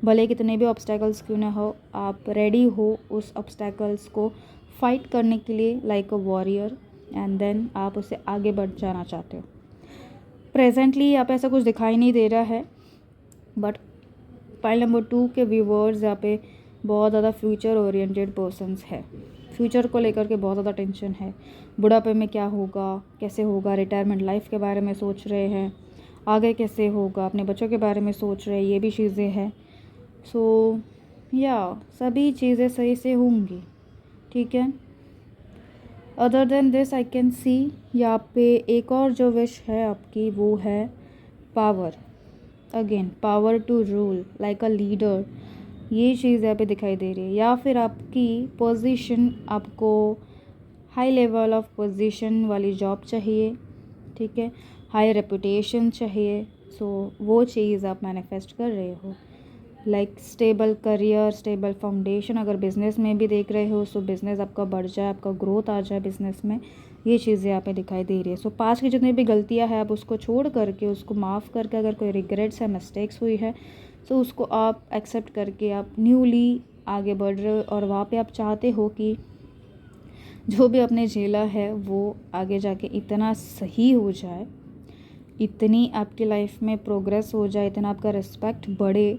भले कितने भी ऑब्स्टैकल्स क्यों ना हो, आप रेडी हो उस ऑब्स्टैकल्स को फाइट करने के लिए like a warrior, and then आप उससे आगे बढ़ जाना चाहते हो। प्रेजेंटली यहाँ पे ऐसा कुछ दिखाई नहीं दे रहा है, बट पाइल नंबर 2 के व्यूवर्स यहाँ पे बहुत ज़्यादा फ्यूचर ओरिएंटेड पर्सन्स है। फ्यूचर को लेकर के बहुत ज़्यादा टेंशन है, बुढ़ापे में क्या होगा, कैसे होगा, रिटायरमेंट लाइफ के बारे में सोच रहे हैं, आगे कैसे होगा, अपने बच्चों के बारे में सोच रहे हैं, ये भी चीज़ें हैं। सो या सभी चीज़ें सही से होंगी, ठीक है। Other than this I can see यहाँ पे एक और जो विश है आपकी वो है power, again power to rule like a leader, ये चीज़ यहाँ पे दिखाई दे रही है। या फिर आपकी पोजीशन, आपको हाई लेवल ऑफ पोजीशन वाली जॉब चाहिए, ठीक है, हाई रेपुटेशन चाहिए। सो वो चीज़ आप मैनिफेस्ट कर रहे हो, like stable career, stable foundation. अगर बिज़नेस में भी देख रहे हो सो बिज़नेस आपका बढ़ जाए, आपका ग्रोथ आ जाए बिज़नेस में, ये चीज़ें यहाँ पे दिखाई दे रही है। सो पास्ट की जितनी भी गलतियाँ हैं आप उसको छोड़ करके, उसको माफ़ करके, अगर कोई रिग्रेट्स है, मिस्टेक्स हुई है तो उसको आप एक्सेप्ट करके आप न्यूली आगे बढ़ रहे हो और वहाँ पे आप चाहते हो कि जो भी आपने झेला है वो आगे जाके इतना सही हो जाए, इतनी आपकी लाइफ में प्रोग्रेस हो जाए, इतना आपका रिस्पेक्ट बढ़े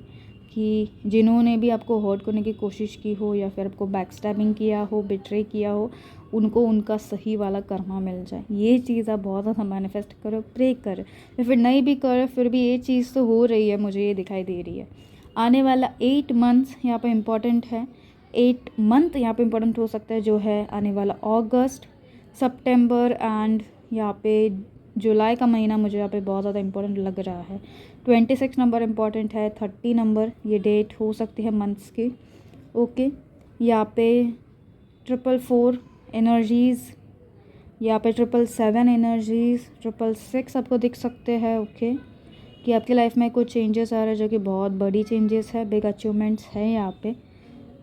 कि जिन्होंने भी आपको हर्ट करने की कोशिश की हो या फिर आपको बैकस्टैबिंग किया हो, बिट्रे किया हो, उनको उनका सही वाला कर्मा मिल जाए। ये चीज़ आप बहुत ज़्यादा मैनिफेस्ट करो, प्रे करो, या फिर नहीं भी करो फिर भी ये चीज़ तो हो रही है, मुझे ये दिखाई दे रही है। आने वाला 8 मंथ्स यहाँ पे इम्पॉर्टेंट है। 8 मंथ यहाँ पे इम्पॉर्टेंट हो सकता है, जो है आने वाला अगस्त, सितंबर एंड यहाँ पे जुलाई का महीना मुझे यहाँ पे बहुत ज़्यादा इम्पोर्टेंट लग रहा है। 26 नंबर इम्पॉर्टेंट है, 30 नंबर ये डेट हो सकती है मंथ्स की। ओके, यहाँ पे 444 एनर्जीज़, यहाँ पे 777 एनर्जीज़, 666 आपको दिख सकते हैं। ओके, कि आपकी लाइफ में कुछ चेंजेस आ रहे हैं जो कि बहुत बड़ी चेंजेस है, बिग अचीवमेंट्स है यहाँ पे।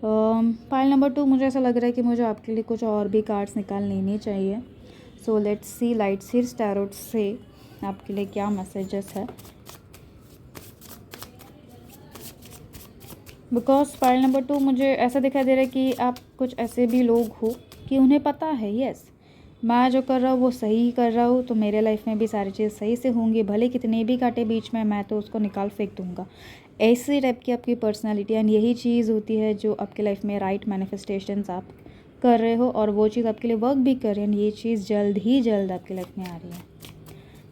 पाइल नंबर 2 मुझे ऐसा लग रहा है कि मुझे आपके लिए कुछ और भी कार्ड्स निकाल लेने चाहिए। So let's see light seeds tarot से आपके लिए क्या मैसेजेस है। बिकॉज पाइल नंबर 2 मुझे ऐसा दिखाई दे रहा है कि आप कुछ ऐसे भी लोग हो कि उन्हें पता है, यस मैं जो कर रहा हूँ वो सही कर रहा हूँ, तो मेरे लाइफ में भी सारी चीज़ सही से होंगी, भले कितने भी कांटे बीच में, मैं तो उसको निकाल फेंक दूँगा। ऐसी टाइप की आपकी पर्सनालिटी एंड यही चीज़ होती है जो आपके लाइफ में राइट मैनिफेस्टेशंस आप कर रहे हो और वो चीज़ आपके लिए वर्क भी कर रही है। ये चीज़ जल्द ही जल्द आपकी लाइफ में आ रही है,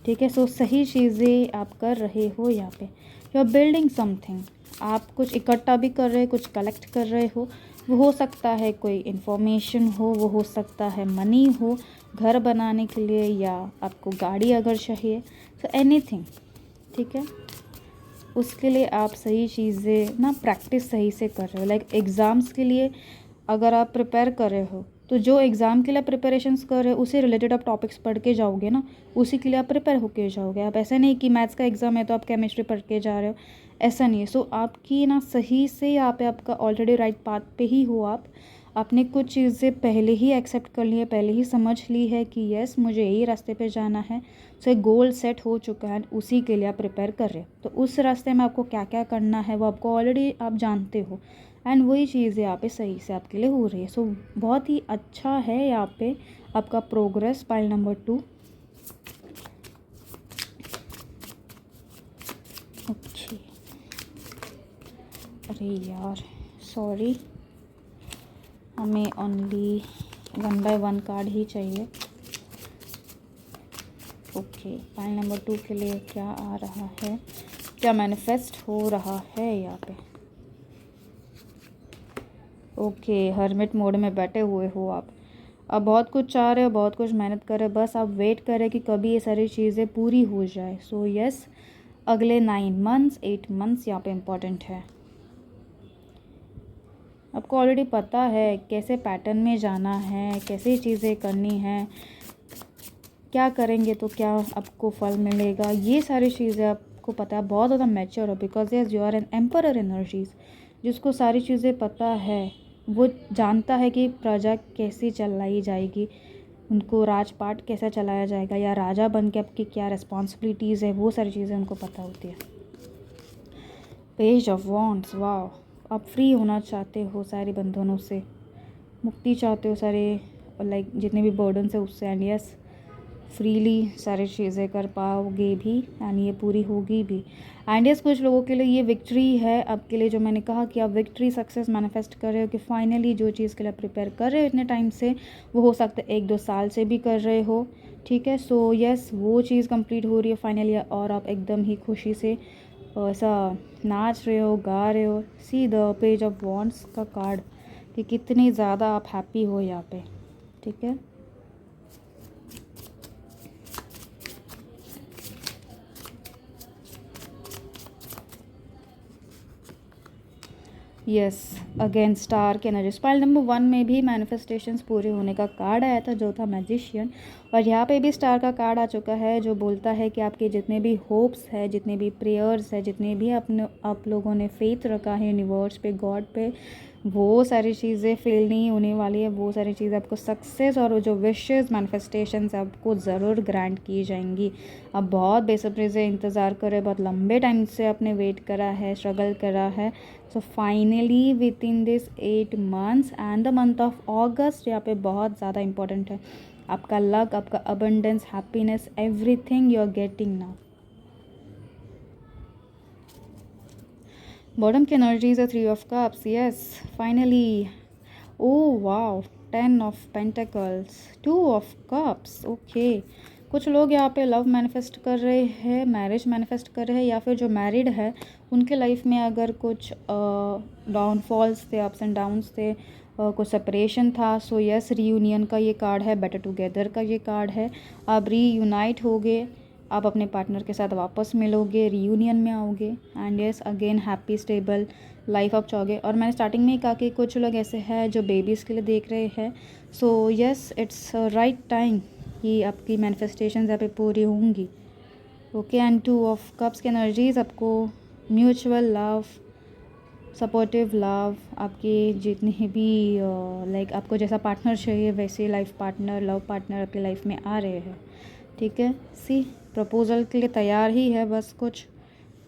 ठीक है। सो सही चीज़ें आप कर रहे हो यहाँ पे। यू आर बिल्डिंग समथिंग, आप कुछ इकट्ठा भी कर रहे हो, कुछ कलेक्ट कर रहे हो। वो हो सकता है कोई इन्फॉर्मेशन हो, वो हो सकता है मनी हो घर बनाने के लिए, या आपको गाड़ी अगर चाहिए, सो एनीथिंग, ठीक है। उसके लिए आप सही चीज़ें ना प्रैक्टिस सही से कर रहे हो। लाइक एग्ज़ाम्स के लिए अगर आप प्रिपेयर कर रहे हो तो जो एग्ज़ाम के लिए प्रिपरेशंस कर रहे हो उसे रिलेटेड आप टॉपिक्स पढ़ के जाओगे ना, उसी के लिए आप प्रिपेयर होके जाओगे। आप ऐसा नहीं कि मैथ्स का एग्ज़ाम है तो आप केमिस्ट्री पढ़ के जा रहे हो, ऐसा नहीं है। सो आपकी ना सही से यहाँ पे आपका ऑलरेडी राइट पाथ पे ही हो आप। आपने कुछ चीज़ें पहले ही एक्सेप्ट कर ली है, पहले ही समझ ली है कि यस मुझे यही रास्ते पे जाना है। सो एक गोल सेट हो चुका है, उसी के लिए आप प्रिपेयर कर रहे हो। तो उस रास्ते में आपको क्या क्या करना है वो आपको ऑलरेडी आप जानते हो, एंड वही चीज़ यहाँ पे सही से आपके लिए हो रही है। सो बहुत ही अच्छा है यहाँ पे आपका प्रोग्रेस। Pile number 2, okay. अरे यार सॉरी, हमें ओनली 1 बाय 1 कार्ड ही चाहिए। ओके, पाइल नंबर 2 के लिए क्या आ रहा है, क्या मैनिफेस्ट हो रहा है यहाँ पे। ओके, हर्मिट मोड में बैठे हुए हो आप। अब बहुत कुछ चाह रहे हो, बहुत कुछ मेहनत कर रहे हो, बस आप वेट करें कि कभी ये सारी चीज़ें पूरी हो जाए। सो यस, अगले 9 मंथ्स 8 मंथ्स यहाँ पे इम्पॉर्टेंट है। आपको ऑलरेडी पता है कैसे पैटर्न में जाना है, कैसे चीज़ें करनी है, क्या करेंगे तो क्या आपको फल मिलेगा, ये सारी चीज़ें आपको पता है। बहुत ज़्यादा मैच्योर हो, because yes you are an emperor energies. जिसको सारी चीज़ें पता है वो जानता है कि प्रजा कैसी चलाई जाएगी, उनको राजपाट कैसा चलाया जाएगा, या राजा बन के आपकी क्या रिस्पॉन्सिबिलिटीज़ है, वो सारी चीज़ें उनको पता होती है। पेज ऑफ वॉन्ड्स, वाह, आप फ्री होना चाहते हो सारे बंधनों से, मुक्ति चाहते हो सारे, लाइक जितने भी बर्डन है उससे, एंड यस फ्रीली सारी चीज़ें कर पाओगे भी, एंड ये पूरी होगी भी। एंड यस कुछ लोगों के लिए ये विक्ट्री है आपके लिए, जो मैंने कहा कि आप विक्ट्री सक्सेस मैनिफेस्ट कर रहे हो, कि फाइनली जो चीज़ के लिए प्रिपेयर कर रहे हो इतने टाइम से, वो हो सकता है 1-2 साल से भी कर रहे हो, ठीक है। सो यस वो चीज़ कंप्लीट हो रही है फाइनली, और आप एकदम ही खुशी से ऐसा नाच रहे हो, गा रहे हो। See the page of wands का कार्ड, कि कितनी ज़्यादा आप हैप्पी हो यहाँ पे, ठीक है। यस, अगेन स्टार के एनर्जी। पाइल नंबर 1 में भी मैनिफेस्टेशंस पूरे होने का कार्ड आया था, जो था मैजिशियन, और यहाँ पे भी स्टार का कार्ड आ चुका है जो बोलता है कि आपके जितने भी होप्स है, जितने भी प्रेयर्स है, जितने भी आप लोगों ने फेथ रखा है यूनिवर्स पे, गॉड पे, वो सारी चीज़ें फेल नहीं होने वाली है। वो सारी चीज़ें आपको सक्सेस और वो जो विशेस मैनिफेस्टेशंस आपको ज़रूर ग्रांट की जाएंगी। अब बहुत बेसब्री से इंतज़ार करें, बहुत लंबे टाइम से आपने वेट करा है, स्ट्रगल करा है। So finally with in this 8 months and the month of August, यहाँ पे बहुत ज़्यादा इंपॉर्टेंट है। आपका लक, आपका abundance, happiness, everything you are getting now. Bottom की एनर्जीज है 3 of Cups, yes finally. Oh wow, 10 of Pentacles, 2 of Cups, okay. कुछ लोग यहाँ पे लव मैनिफेस्ट कर रहे हैं, मैरिज मैनिफेस्ट कर रहे हैं, या फिर जो मैरिड है उनके लाइफ में अगर कुछ डाउनफॉल्स थे, अप्स एंड डाउन्स थे, कुछ सेपरेशन था, सो यस रीयूनियन का ये कार्ड है, बेटर टुगेदर का ये कार्ड है। आप रीयूनाइट होगे, आप अपने पार्टनर के साथ वापस मिलोगे, रीयूनियन में आओगे and yes again happy stable life आप चाहोगे। और मैंने स्टार्टिंग में ही कहा कि कुछ लोग ऐसे हैं जो बेबीज़ के लिए देख रहे हैं, so yes it's right time कि आपकी मैनिफेस्टेशन यहाँ पे पूरी होंगी, ओके। एंड 2 of Cups की एनर्जीज आपको म्यूचुअल लव, सपोर्टिव लव, आपके जितने भी लाइक आपको जैसा पार्टनर चाहिए वैसे लाइफ पार्टनर, लव पार्टनर आपकी लाइफ में आ रहे हैं, ठीक है। सी प्रपोज़ल के लिए तैयार ही है, बस कुछ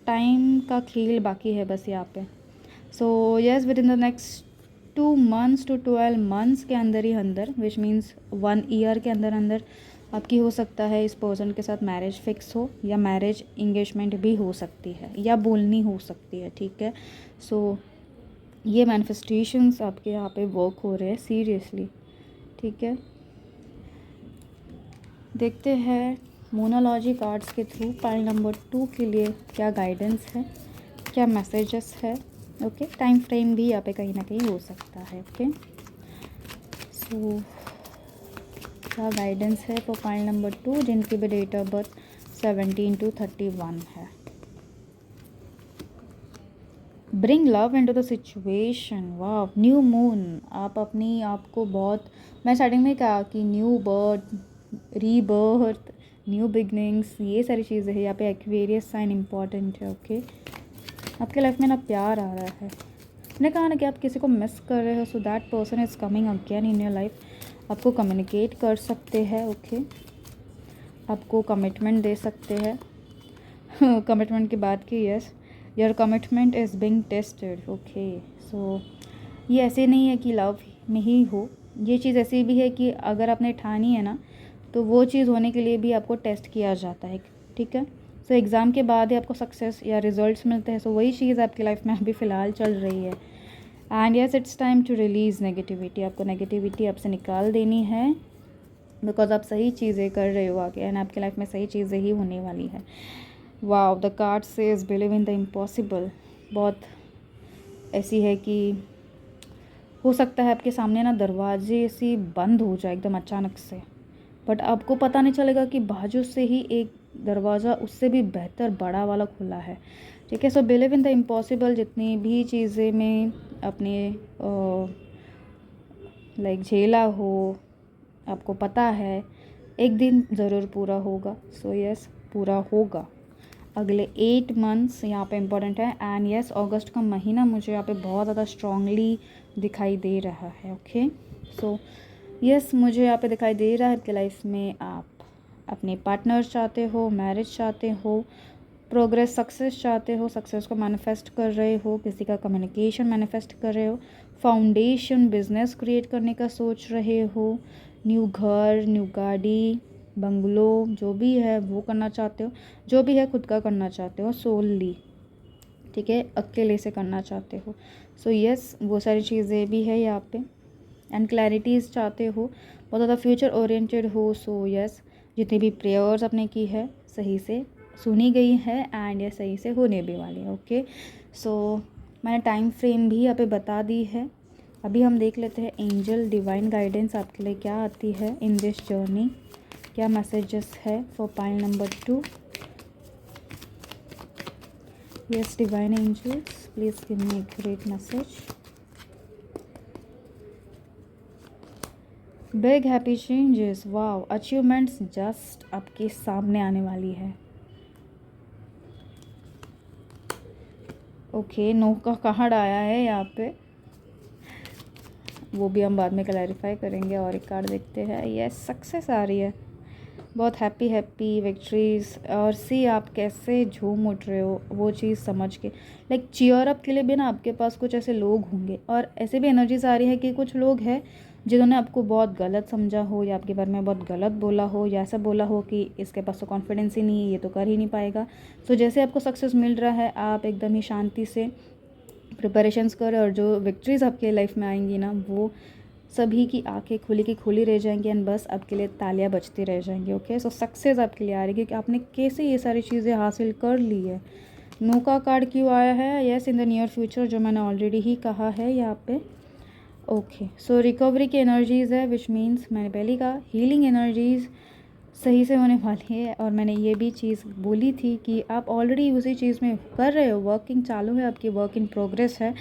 टाइम का खेल बाकी है बस यहाँ पे। So yes with in the next 2 months to 12 months के अंदर ही अंदर, विच मीन्स 1 year के अंदर अंदर आपकी हो सकता है इस पर्सन के साथ मैरिज फिक्स हो, या मैरिज इंगेजमेंट भी हो सकती है, या बोलनी हो सकती है, ठीक है। सो ये मैनिफेस्टेशंस आपके यहाँ पे वर्क हो रहे हैं सीरियसली, ठीक है। देखते हैं मोनोलॉजी कार्ड्स के थ्रू पाइल नंबर 2 के लिए क्या गाइडेंस है, क्या मैसेजेस है, ओके। टाइम फ्रेम भी यहाँ पे कहीं ना कहीं हो सकता है, ओके। सो क्या गाइडेंस है फॉर पाइल नंबर 2 जिनकी भी डेट ऑफ बर्थ 17 to 31 है। Bring love into the situation, वाह, न्यू मून। आप अपनी आपको बहुत, मैं स्टार्टिंग में कहा कि new birth, rebirth, new beginnings, ये सारी चीज़ें हैं। यहाँ पे एक्वेरियस साइन इम्पॉर्टेंट है, ओके। आपके लाइफ में ना प्यार आ रहा है, मैंने कहा ना कि आप किसी को मिस कर रहे हो, so that person is coming again in your life. आपको कम्युनिकेट कर सकते हैं, ओके। आपको कमिटमेंट दे सकते हैं कमिटमेंट की बात की, yes your commitment is being tested, okay. So ये ऐसे नहीं है कि लव में ही हो, ये चीज़ ऐसी भी है कि अगर आपने ठानी है ना तो वो चीज़ होने के लिए भी आपको टेस्ट किया जाता है, ठीक है। सो एग्ज़ाम के बाद ही आपको सक्सेस या रिजल्ट्स मिलते हैं, सो वही चीज़ आपकी लाइफ में अभी फ़िलहाल चल रही है। And yes it's time to release negativity, आपको नेगेटिविटी आपसे निकाल देनी है, बिकॉज आप सही चीज़ें कर रहे हो आगे, एंड आपकी लाइफ में सही चीज़ें ही होने वाली है। Wow, the card says believe in the impossible. बहुत ऐसी है कि हो सकता है आपके सामने ना दरवाजे से बंद हो जाए एकदम अचानक से, बट आपको पता नहीं चलेगा कि बाजू से ही एक दरवाज़ा उससे भी बेहतर बड़ा वाला खुला है, ठीक है। So believe in the impossible. जितनी भी चीज़ें में अपने लाइक झेला हो, आपको पता है एक दिन ज़रूर पूरा होगा, सो यस पूरा होगा। अगले 8 months यहाँ पे इम्पोर्टेंट है। एंड यस अगस्त का महीना मुझे यहाँ पे बहुत ज़्यादा स्ट्रांगली दिखाई दे रहा है, ओके। सो यस मुझे यहाँ पे दिखाई दे रहा है कि लाइफ में आप अपने पार्टनर चाहते हो, मैरिज चाहते हो, प्रोग्रेस, सक्सेस चाहते हो, सक्सेस को मैनिफेस्ट कर रहे हो, किसी का कम्युनिकेशन मैनिफेस्ट कर रहे हो, फाउंडेशन बिजनेस क्रिएट करने का सोच रहे हो, न्यू घर, न्यू गाड़ी, बंगलो, जो भी है वो करना चाहते हो, जो भी है खुद का करना चाहते हो सोलली, ठीक है, अकेले से करना चाहते हो। सो यस वो सारी चीज़ें भी है यहाँ पे। एंड क्लैरिटीज़ चाहते हो, बहुत ज़्यादा फ्यूचर ओरिएंटेड हो। सो यस जितनी भी प्रेयर्स आपने की है सही से सुनी गई है, एंड ये सही से होने भी वाली है, ओके। सो मैंने टाइम फ्रेम भी यहाँ पे बता दी है। अभी हम देख लेते हैं एंजल डिवाइन गाइडेंस आपके लिए क्या आती है इन दिस जर्नी, क्या मैसेजेस है for pile number 2। Yes divine angels please give me accurate message. Big happy changes, wow, achievements just आपके सामने आने वाली है। ओके, नो का कार्ड आया है यहाँ पे, वो भी हम बाद में क्लैरिफाई करेंगे। और एक कार्ड देखते हैं, यस, सक्सेस आ रही है, बहुत हैप्पी हैप्पी विक्ट्रीज। और सी आप कैसे झूम उठ रहे हो वो चीज़ समझ के, लाइक चीयर अप के लिए भी ना आपके पास कुछ ऐसे लोग होंगे। और ऐसे भी एनर्जीज आ रही है कि कुछ लोग हैं जिन्होंने आपको बहुत गलत समझा हो, या आपके बारे में बहुत गलत बोला हो, या ऐसा बोला हो कि इसके पास तो कॉन्फिडेंस ही नहीं है, ये तो कर ही नहीं पाएगा। सो जैसे आपको सक्सेस मिल रहा है, आप एकदम ही शांति से प्रिपरेशंस करें, और जो विक्ट्रीज़ आपके लाइफ में आएंगी ना, वो सभी की आंखें खुली की खुली रह जाएंगी, एंड बस आपके लिए तालियां बजती रह जाएंगी। ओके, सो सक्सेस आपके लिए आ रही है कि आपने कैसे ये सारी चीज़ें हासिल कर ली है। नो का कार्ड क्यों आया है? Yes, in the near future, जो मैंने ऑलरेडी ही कहा है यहाँ पे। ओके, सो रिकवरी की एनर्जीज़ है, विच मीन्स मैंने पहले कहा हीलिंग एनर्जीज़ सही से होने वाली है। और मैंने ये भी चीज़ बोली थी कि आप ऑलरेडी उसी चीज़ में कर रहे हो, वर्किंग चालू है आपकी, वर्क इन प्रोग्रेस है।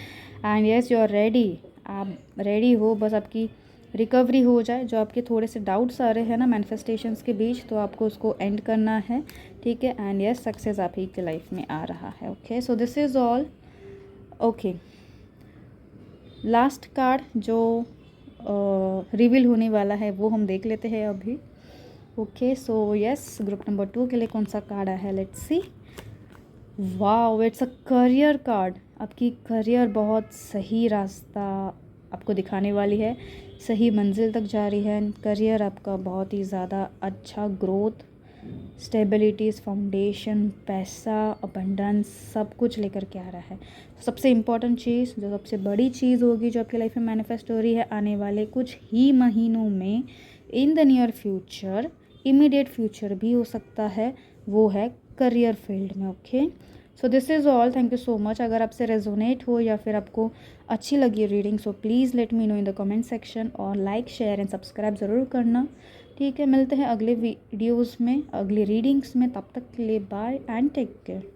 And yes, you are ready, आप रेडी हो, बस आपकी रिकवरी हो जाए। जो आपके थोड़े से डाउट्स आ रहे हैं ना मैनिफेस्टेशंस के बीच, तो आपको उसको एंड करना है, ठीक है। एंड यस, सक्सेस आप ही की लाइफ में आ रहा है। Okay, so this is all. Okay, last card जो रिवील होने वाला है वो हम देख लेते हैं अभी। Okay, so yes, group number 2 के लिए कौन सा कार्ड है, let's C. Wow, it's a career card. आपकी करियर बहुत सही रास्ता आपको दिखाने वाली है, सही मंजिल तक जा रही है। करियर आपका बहुत ही ज़्यादा अच्छा ग्रोथ, स्टेबिलिटीज़, फाउंडेशन, पैसा, अबंडेंस, सब कुछ लेकर के आ रहा है। सबसे इम्पॉर्टेंट चीज़, जो सबसे बड़ी चीज़ होगी जो आपकी लाइफ में मैनिफेस्ट हो रही है आने वाले कुछ ही महीनों में, in the near future, immediate future भी हो सकता है, वो है करियर फील्ड में। Okay, so this is all, thank you so much. अगर आपसे रेजोनेट हो या फिर आपको अच्छी लगी reading, so please let me know in the comment section, और लाइक, शेयर एंड सब्सक्राइब ज़रूर करना, ठीक है। मिलते हैं अगले वीडियोज़ में, अगली रीडिंग्स में, तब तक के लिए बाय एंड टेक केयर।